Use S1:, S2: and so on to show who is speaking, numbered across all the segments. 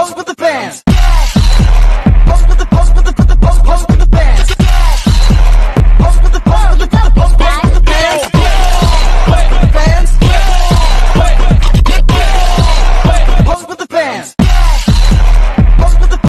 S1: pose with the fans. Pose with the pose with the pose with the fans. Pose with the pose with the pose with the fans. Pose with the fans. Pose with the fans. Pose with the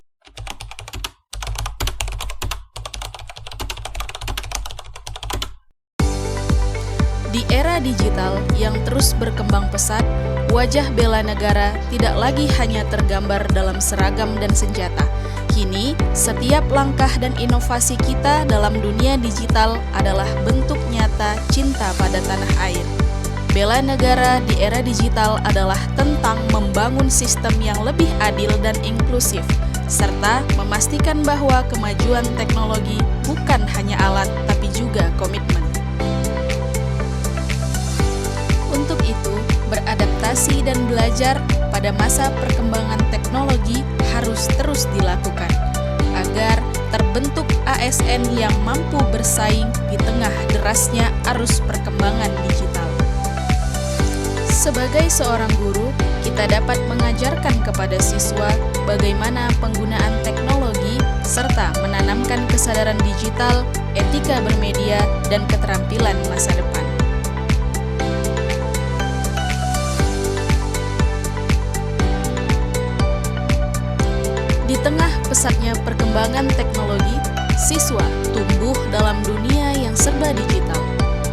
S2: Di era digital yang terus berkembang pesat, wajah bela negara tidak lagi hanya tergambar dalam seragam dan senjata. Kini, setiap langkah dan inovasi kita dalam dunia digital adalah bentuk nyata cinta pada tanah air. Bela negara di era digital adalah tentang membangun sistem yang lebih adil dan inklusif, serta memastikan bahwa kemajuan teknologi bukan hanya alat, tapi juga komitmen. Untuk itu, beradaptasi dan belajar pada masa perkembangan teknologi harus terus dilakukan, agar terbentuk ASN yang mampu bersaing di tengah derasnya arus perkembangan digital. Sebagai seorang guru, kita dapat mengajarkan kepada siswa bagaimana penggunaan teknologi serta menanamkan kesadaran digital, etika bermedia, dan keterampilan masa depan. Di tengah pesatnya perkembangan teknologi, siswa tumbuh dalam dunia yang serba digital.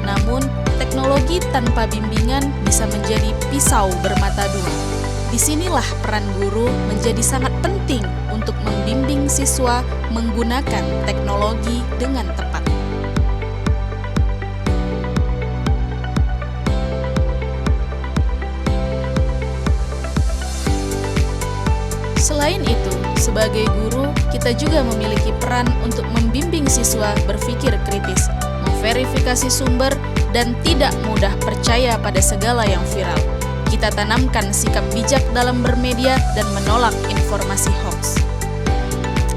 S2: Namun, teknologi tanpa bimbingan bisa menjadi pisau bermata dua. Disinilah peran guru menjadi sangat penting untuk membimbing siswa menggunakan teknologi dengan tepat. Selain itu, sebagai guru, kita juga memiliki peran untuk membimbing siswa berpikir kritis, memverifikasi sumber, dan tidak mudah percaya pada segala yang viral. Kita tanamkan sikap bijak dalam bermedia dan menolak informasi hoax.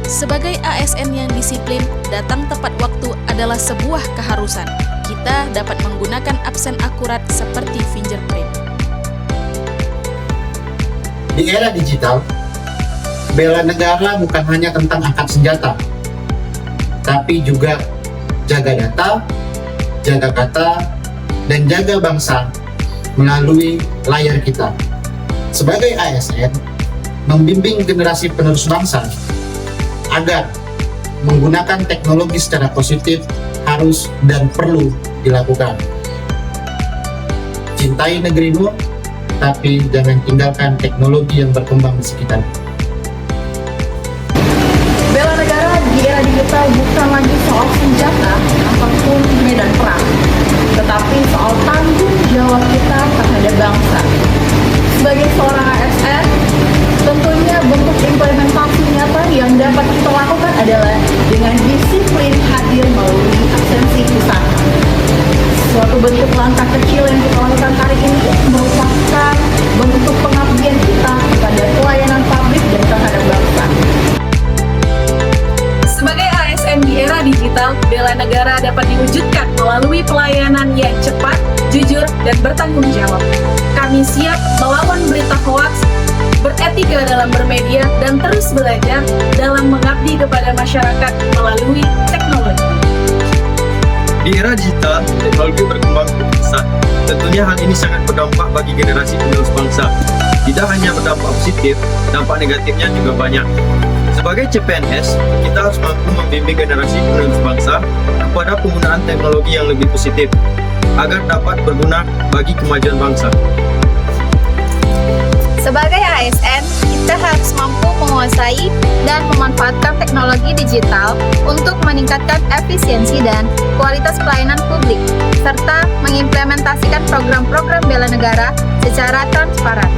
S2: Sebagai ASN yang disiplin, datang tepat waktu adalah sebuah keharusan. Kita dapat menggunakan absen akurat seperti fingerprint.
S3: Di era digital, bela negara bukan hanya tentang angkat senjata, tapi juga jaga data, jaga kata, dan jaga bangsa melalui layar kita. Sebagai ASN, membimbing generasi penerus bangsa agar menggunakan teknologi secara positif harus dan perlu dilakukan. Cintai negerimu, tapi jangan tinggalkan teknologi yang berkembang di sekitar.
S4: Bela negara di era digital bukan lagi soal senjata ataupun medan perang, tetapi soal tanggung jawab kita terhadap bangsa. Sebagai seorang ASN, tentunya bentuk implementasi nyata yang dapat kita lakukan adalah dengan disiplin hadir melalui absensi usaha. Suatu bentuk langkah kecil yang kita lakukan hari ini merupakan bentuk pengabdian kita kepada pelayanan publik dan terhadap bangsa.
S5: Sebagai ASN di era digital, bela negara dapat diwujudkan melalui pelayanan yang cepat, jujur, dan bertanggung jawab. Kami siap melawan berita hoaks, beretika dalam bermedia, dan terus belajar dalam mengabdi kepada masyarakat melalui teknologi.
S6: Di era digital, teknologi berkembang cukup pesat. Tentunya hal ini sangat berdampak bagi generasi penerus bangsa. Tidak hanya berdampak positif, dampak negatifnya juga banyak. Sebagai CPNS, kita harus mampu membimbing generasi penerus bangsa kepada penggunaan teknologi yang lebih positif, agar dapat berguna bagi kemajuan bangsa.
S7: Sebagai ASN, kita harus mampu menguasai dan memanfaatkan teknologi digital untuk meningkatkan efisiensi dan kualitas pelayanan publik, serta mengimplementasikan program-program bela negara secara transparan.